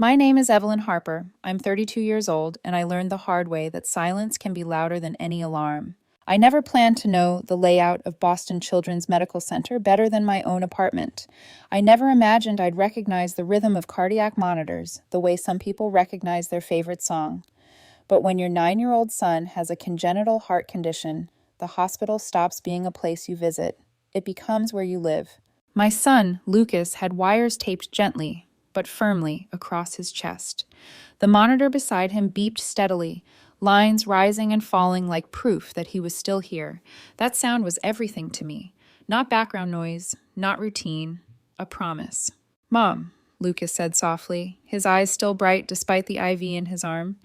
My name is Evelyn Harper. I'm 32 years old, and I learned the hard way that silence can be louder than any alarm. I never planned to know the layout of Boston Children's Medical Center better than my own apartment. I never imagined I'd recognize the rhythm of cardiac monitors the way some people recognize their favorite song. But when your 9-year-old son has a congenital heart condition, the hospital stops being a place you visit. It becomes where you live. My son, Lucas, had wires taped gently, but firmly, across his chest. The monitor beside him beeped steadily, lines rising and falling like proof that he was still here. That sound was everything to me. Not background noise, not routine, a promise. "Mom," Lucas said softly, his eyes still bright despite the IV in his arm.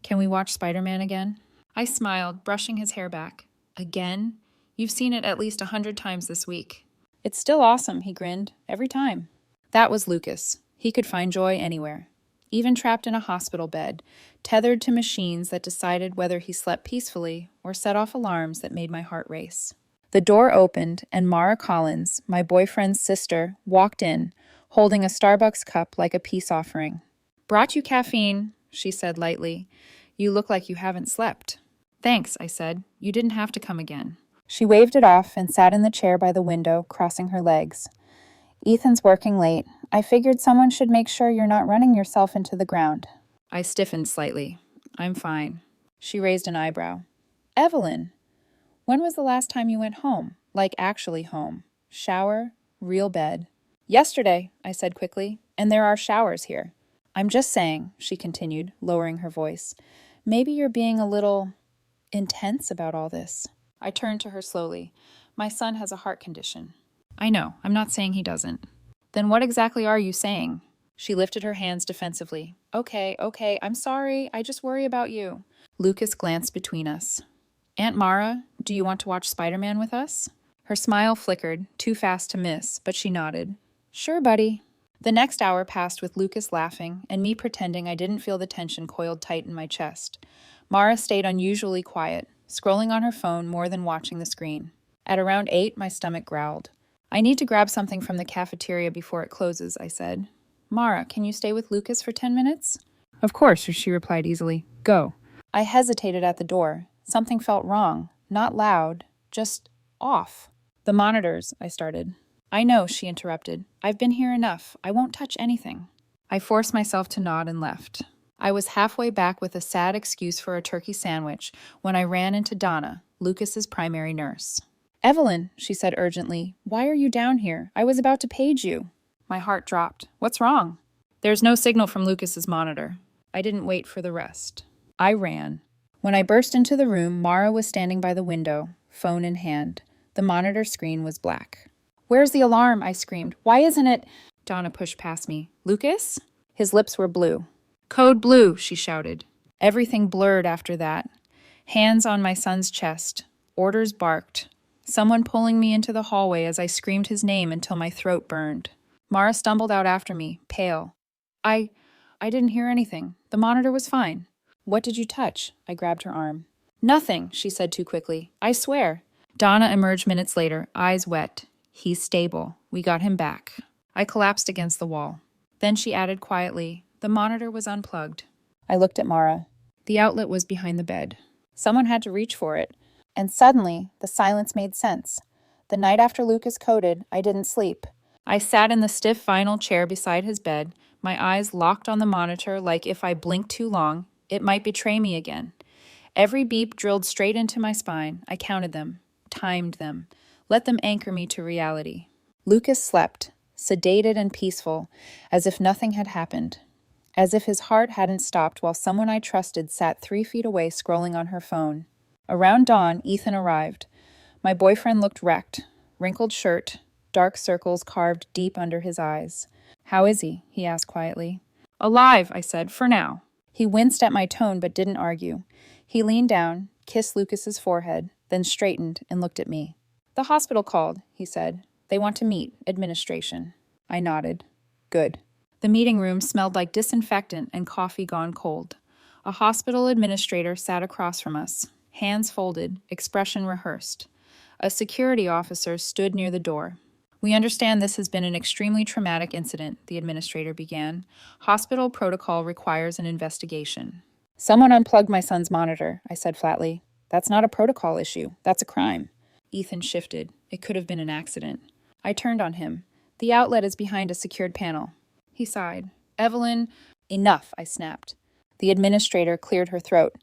"Can we watch Spider-Man again?" I smiled, brushing his hair back. "Again? You've seen it at least 100 times this week." "It's still awesome," he grinned. "Every time." That was Lucas. He could find joy anywhere, even trapped in a hospital bed, tethered to machines that decided whether he slept peacefully or set off alarms that made my heart race. The door opened, and Mara Collins, my boyfriend's sister, walked in, holding a Starbucks cup like a peace offering. "Brought you caffeine," she said lightly. "You look like you haven't slept." "Thanks," I said. "You didn't have to come again." She waved it off and sat in the chair by the window, crossing her legs. "Ethan's working late. I figured someone should make sure you're not running yourself into the ground." I stiffened slightly. "I'm fine." She raised an eyebrow. "Evelyn, when was the last time you went home? Like actually home? Shower? Real bed?" "Yesterday," I said quickly, "and there are showers here." "I'm just saying," she continued, lowering her voice, "maybe you're being a little intense about all this." I turned to her slowly. "My son has a heart condition." "I know. I'm not saying he doesn't." "Then what exactly are you saying?" She lifted her hands defensively. Okay, I'm sorry. I just worry about you." Lucas glanced between us. "Aunt Mara, do you want to watch Spider-Man with us?" Her smile flickered, too fast to miss, but she nodded. "Sure, buddy." The next hour passed with Lucas laughing and me pretending I didn't feel the tension coiled tight in my chest. Mara stayed unusually quiet, scrolling on her phone more than watching the screen. At around 8, my stomach growled. "I need to grab something from the cafeteria before it closes," I said. "Mara, can you stay with Lucas for 10 minutes? "Of course," she replied easily. "Go." I hesitated at the door. Something felt wrong. Not loud, just off. "The monitors," I started. "I know," she interrupted. "I've been here enough. I won't touch anything." I forced myself to nod and left. I was halfway back with a sad excuse for a turkey sandwich when I ran into Donna, Lucas's primary nurse. "Evelyn," she said urgently, "why are you down here? I was about to page you." My heart dropped. "What's wrong?" "There's no signal from Lucas's monitor." I didn't wait for the rest. I ran. When I burst into the room, Mara was standing by the window, phone in hand. The monitor screen was black. "Where's the alarm?" I screamed. "Why isn't it—" Donna pushed past me. "Lucas?" His lips were blue. "Code blue," she shouted. Everything blurred after that. Hands on my son's chest. Orders barked. Someone pulling me into the hallway as I screamed his name until my throat burned. Mara stumbled out after me, pale. I didn't hear anything. The monitor was fine." "What did you touch?" I grabbed her arm. "Nothing," she said too quickly. "I swear." Donna emerged minutes later, eyes wet. "He's stable. We got him back." I collapsed against the wall. Then she added quietly, "The monitor was unplugged." I looked at Mara. The outlet was behind the bed. Someone had to reach for it. And suddenly, the silence made sense. The night after Lucas coded, I didn't sleep. I sat in the stiff vinyl chair beside his bed, my eyes locked on the monitor like if I blinked too long, it might betray me again. Every beep drilled straight into my spine. I counted them, timed them, let them anchor me to reality. Lucas slept, sedated and peaceful, as if nothing had happened. As if his heart hadn't stopped while someone I trusted sat 3 feet away scrolling on her phone. Around dawn, Ethan arrived. My boyfriend looked wrecked. Wrinkled shirt, dark circles carved deep under his eyes. "How is he?" he asked quietly. "Alive," I said, "for now." He winced at my tone but didn't argue. He leaned down, kissed Lucas's forehead, then straightened and looked at me. "The hospital called," he said. "They want to meet, administration." I nodded. Good. The meeting room smelled like disinfectant and coffee gone cold. A hospital administrator sat across from us, hands folded, expression rehearsed. A security officer stood near the door. We understand this has been an extremely traumatic incident, the administrator began. Hospital protocol requires an investigation. Someone unplugged my son's monitor, I said flatly. That's not a protocol issue. That's a crime. Ethan shifted. It could have been an accident. I turned on him. The outlet is behind a secured panel. He sighed. Evelyn, enough, I snapped. The administrator cleared her throat.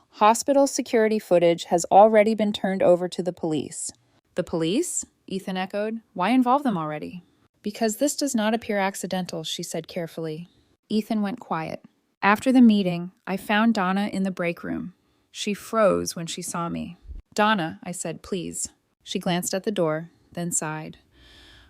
Hospital security footage has already been turned over to the police. The police? Ethan echoed. Why involve them already? Because this does not appear accidental, she said carefully. Ethan went quiet. After the meeting, I found Donna in the break room. She froze when she saw me. Donna, I said, please. She glanced at the door, then sighed.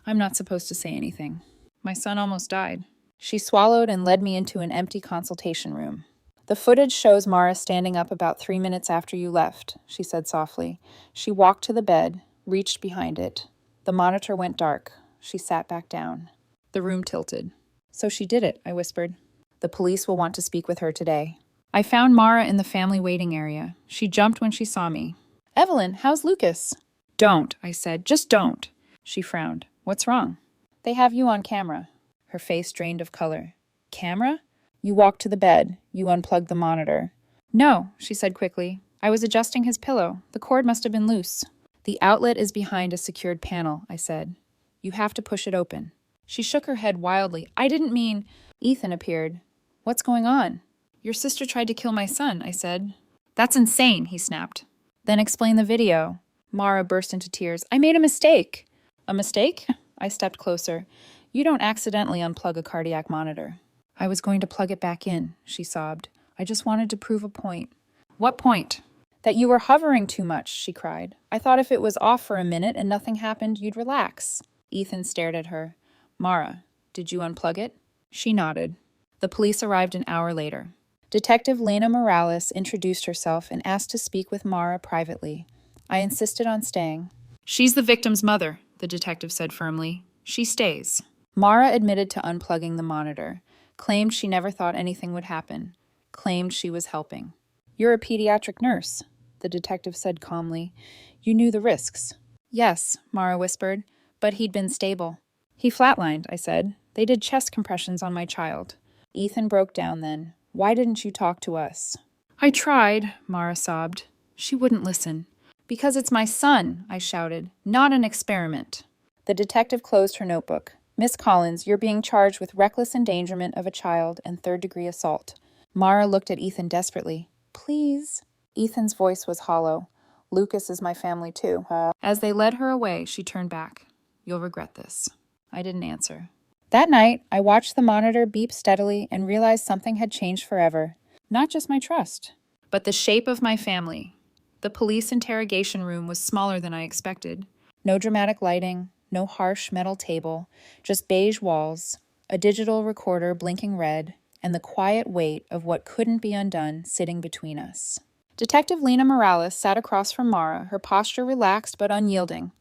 I'm not supposed to say anything. My son almost died. She swallowed and led me into an empty consultation room. The footage shows Mara standing up about 3 minutes after you left, she said softly. She walked to the bed, reached behind it. The monitor went dark. She sat back down. The room tilted. So she did it, I whispered. The police will want to speak with her today. I found Mara in the family waiting area. She jumped when she saw me. Evelyn, how's Lucas? Don't, I said. Just don't. She frowned. What's wrong? They have you on camera. Her face drained of color. Camera? You walked to the bed. You unplugged the monitor. No, she said quickly. I was adjusting his pillow. The cord must have been loose. The outlet is behind a secured panel, I said. You have to push it open. She shook her head wildly. I didn't mean... Ethan appeared. What's going on? Your sister tried to kill my son, I said. That's insane, he snapped. Then explain the video. Mara burst into tears. I made a mistake. A mistake? I stepped closer. You don't accidentally unplug a cardiac monitor. I was going to plug it back in, she sobbed. I just wanted to prove a point. What point? That you were hovering too much, she cried. I thought if it was off for a minute and nothing happened, you'd relax. Ethan stared at her. Mara, did you unplug it? She nodded. The police arrived an hour later. Detective Lena Morales introduced herself and asked to speak with Mara privately. I insisted on staying. She's the victim's mother, the detective said firmly. She stays. Mara admitted to unplugging the monitor, claimed she never thought anything would happen, claimed she was helping. You're a pediatric nurse, the detective said calmly. You knew the risks. Yes, Mara whispered, but he'd been stable. He flatlined, I said. They did chest compressions on my child. Ethan broke down then. Why didn't you talk to us? I tried, Mara sobbed. She wouldn't listen. Because it's my son, I shouted, not an experiment. The detective closed her notebook. Miss Collins, you're being charged with reckless endangerment of a child and third-degree assault. Mara looked at Ethan desperately. Please. Ethan's voice was hollow. Lucas is my family too. As they led her away, she turned back. You'll regret this. I didn't answer. That night, I watched the monitor beep steadily and realized something had changed forever. Not just my trust, but the shape of my family. The police interrogation room was smaller than I expected. No dramatic lighting, no harsh metal table, just beige walls, a digital recorder blinking red, and the quiet weight of what couldn't be undone sitting between us. Detective Lena Morales sat across from Mara, her posture relaxed but unyielding.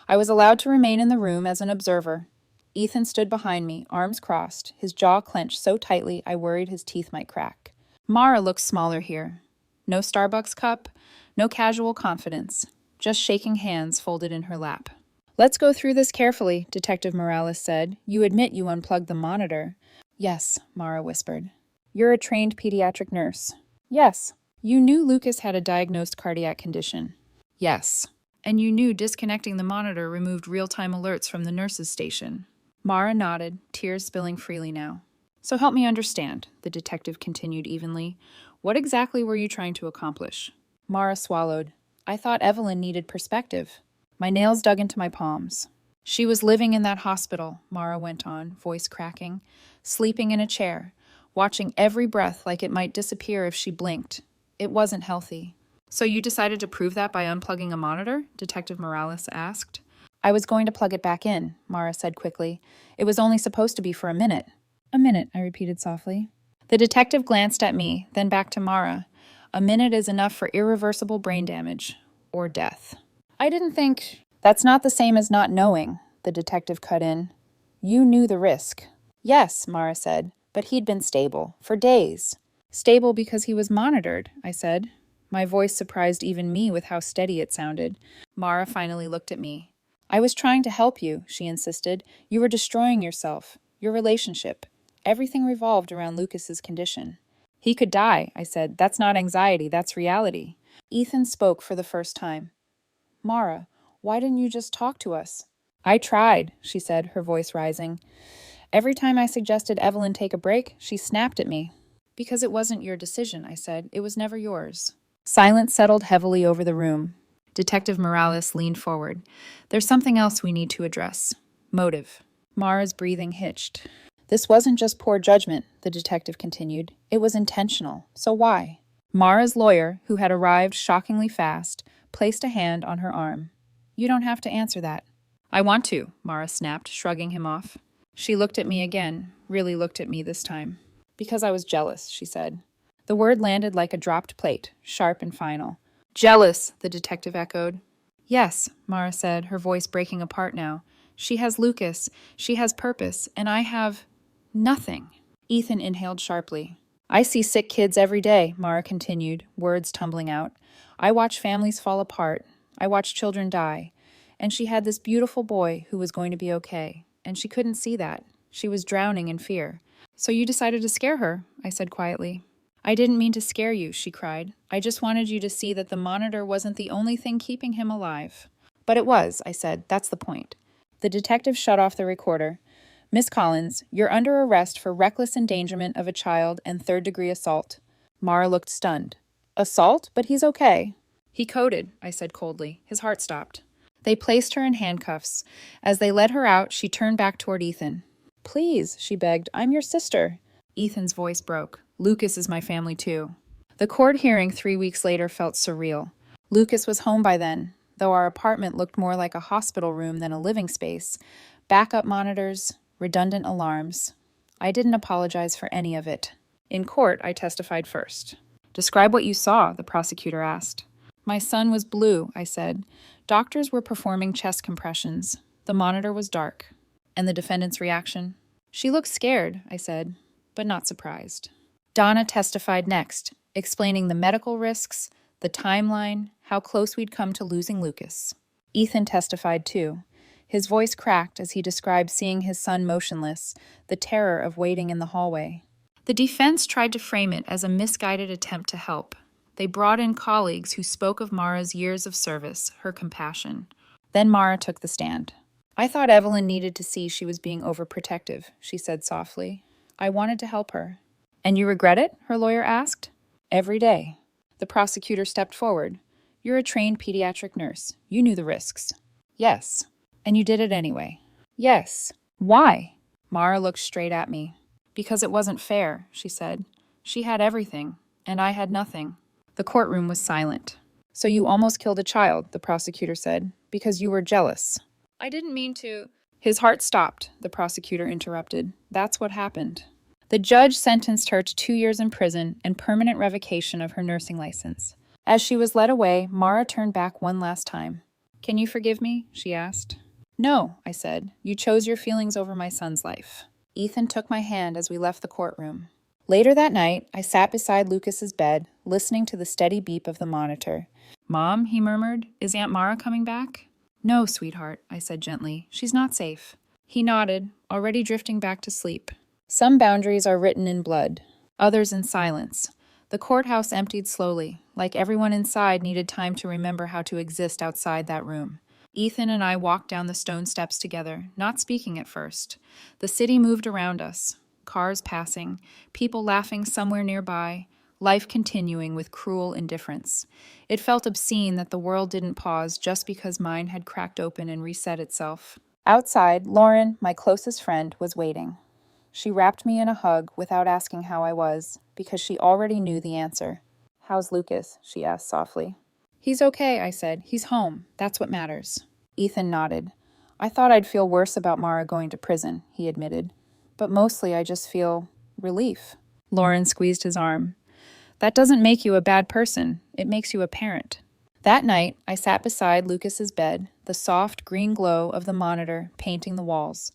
I was allowed to remain in the room as an observer. Ethan stood behind me, arms crossed, his jaw clenched so tightly I worried his teeth might crack. Mara looked smaller here. No Starbucks cup, no casual confidence, just shaking hands folded in her lap. Let's go through this carefully, Detective Morales said. You admit you unplugged the monitor. Yes, Mara whispered. You're a trained pediatric nurse. Yes. You knew Lucas had a diagnosed cardiac condition. Yes. And you knew disconnecting the monitor removed real-time alerts from the nurse's station. Mara nodded, tears spilling freely now. So help me understand, the detective continued evenly. What exactly were you trying to accomplish? Mara swallowed. I thought Evelyn needed perspective. My nails dug into my palms. She was living in that hospital, Mara went on, voice cracking, sleeping in a chair, watching every breath like it might disappear if she blinked. It wasn't healthy. So you decided to prove that by unplugging a monitor? Detective Morales asked. I was going to plug it back in, Mara said quickly. It was only supposed to be for a minute. A minute, I repeated softly. The detective glanced at me, then back to Mara. A minute is enough for irreversible brain damage. Or death. I didn't think... That's not the same as not knowing, the detective cut in. You knew the risk. Yes, Mara said, but he'd been stable. For days. Stable because he was monitored, I said. My voice surprised even me with how steady it sounded. Mara finally looked at me. I was trying to help you, she insisted. You were destroying yourself, your relationship. Everything revolved around Lucas's condition. He could die, I said. That's not anxiety, that's reality. Ethan spoke for the first time. Mara, why didn't you just talk to us? I tried, she said, her voice rising. Every time I suggested Evelyn take a break, she snapped at me. Because it wasn't your decision, I said. It was never yours. Silence settled heavily over the room. Detective Morales leaned forward. There's something else we need to address. Motive. Mara's breathing hitched. This wasn't just poor judgment, the detective continued. It was intentional. So why? Mara's lawyer, who had arrived shockingly fast, placed a hand on her arm. You don't have to answer that. I want to, Mara snapped, shrugging him off. She looked at me again, really looked at me this time. Because I was jealous, she said. The word landed like a dropped plate, sharp and final. Jealous, the detective echoed. Yes, Mara said, her voice breaking apart now. She has Lucas, she has purpose, and I have nothing. Ethan inhaled sharply. I see sick kids every day, Mara continued, words tumbling out. I watch families fall apart. I watch children die. And she had this beautiful boy who was going to be okay. And she couldn't see that. She was drowning in fear. So you decided to scare her, I said quietly. I didn't mean to scare you, she cried. I just wanted you to see that the monitor wasn't the only thing keeping him alive. But it was, I said. That's the point. The detective shut off the recorder. Miss Collins, you're under arrest for reckless endangerment of a child and third-degree assault. Mara looked stunned. Assault? But he's okay. He coded, I said coldly. His heart stopped. They placed her in handcuffs. As they led her out, she turned back toward Ethan. Please, she begged. I'm your sister. Ethan's voice broke. Lucas is my family too. The court hearing 3 weeks later felt surreal. Lucas was home by then, though our apartment looked more like a hospital room than a living space. Backup monitors, redundant alarms. I didn't apologize for any of it. In court, I testified first. Describe what you saw, the prosecutor asked. My son was blue, I said. Doctors were performing chest compressions. The monitor was dark. And the defendant's reaction? She looked scared, I said, but not surprised. Donna testified next, explaining the medical risks, the timeline, how close we'd come to losing Lucas. Ethan testified too. His voice cracked as he described seeing his son motionless, the terror of waiting in the hallway. The defense tried to frame it as a misguided attempt to help. They brought in colleagues who spoke of Mara's years of service, her compassion. Then Mara took the stand. I thought Evelyn needed to see she was being overprotective, she said softly. I wanted to help her. And you regret it? Her lawyer asked. Every day. The prosecutor stepped forward. You're a trained pediatric nurse. You knew the risks. Yes. And you did it anyway. Yes. Why? Mara looked straight at me. Because it wasn't fair, she said. She had everything, and I had nothing. The courtroom was silent. So you almost killed a child, the prosecutor said, because you were jealous. I didn't mean to. His heart stopped, the prosecutor interrupted. That's what happened. The judge sentenced her to 2 years in prison and permanent revocation of her nursing license. As she was led away, Mara turned back one last time. Can you forgive me? She asked. No, I said. You chose your feelings over my son's life. Ethan took my hand as we left the courtroom. Later that night, I sat beside Lucas's bed, listening to the steady beep of the monitor. Mom, he murmured, is Aunt Mara coming back? No, sweetheart, I said gently. She's not safe. He nodded, already drifting back to sleep. Some boundaries are written in blood, others in silence. The courthouse emptied slowly, like everyone inside needed time to remember how to exist outside that room. Ethan and I walked down the stone steps together, not speaking at first. The city moved around us, cars passing, people laughing somewhere nearby, life continuing with cruel indifference. It felt obscene that the world didn't pause just because mine had cracked open and reset itself. Outside, Lauren, my closest friend, was waiting. She wrapped me in a hug without asking how I was, because she already knew the answer. How's Lucas? She asked softly. He's okay, I said. He's home. That's what matters. Ethan nodded. I thought I'd feel worse about Mara going to prison, he admitted. But mostly I just feel relief. Lauren squeezed his arm. That doesn't make you a bad person. It makes you a parent. That night, I sat beside Lucas's bed, the soft green glow of the monitor painting the walls.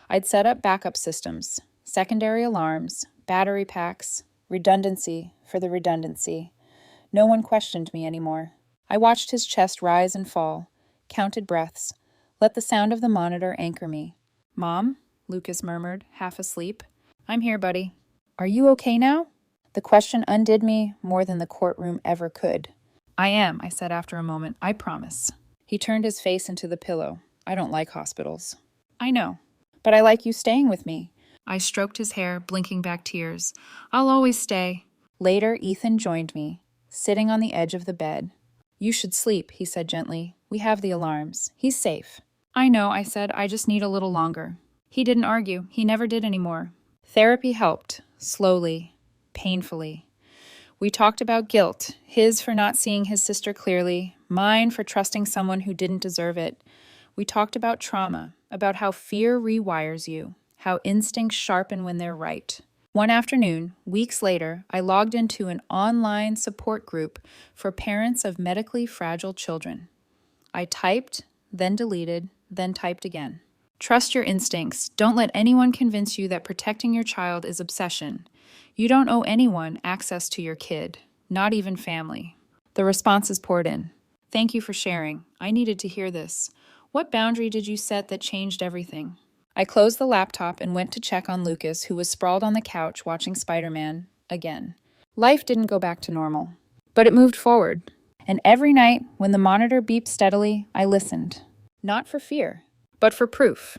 I'd set up backup systems, secondary alarms, battery packs, redundancy for the redundancy. No one questioned me anymore. I watched his chest rise and fall, counted breaths, Let the sound of the monitor anchor me. Mom, Lucas murmured, half asleep. I'm here, buddy. Are you okay now? The question undid me more than the courtroom ever could. I am, I said after a moment. I promise. He turned his face into the pillow. I don't like hospitals. I know, but I like you staying with me. I stroked his hair, blinking back tears. I'll always stay. Later, Ethan joined me, sitting on the edge of the bed. You should sleep, he said gently. We have the alarms. He's safe. I know, I said. I just need a little longer. He didn't argue. He never did anymore. Therapy helped, slowly, painfully. We talked about guilt, his for not seeing his sister clearly, mine for trusting someone who didn't deserve it. We talked about trauma, about how fear rewires you, how instincts sharpen when they're right. One afternoon, weeks later, I logged into an online support group for parents of medically fragile children. I typed, then deleted, then typed again. Trust your instincts. Don't let anyone convince you that protecting your child is obsession. You don't owe anyone access to your kid, not even family. The responses poured in. Thank you for sharing. I needed to hear this. What boundary did you set that changed everything? I closed the laptop and went to check on Lucas, who was sprawled on the couch watching Spider-Man again. Life didn't go back to normal, but it moved forward. And every night, when the monitor beeped steadily, I listened. Not for fear, but for proof.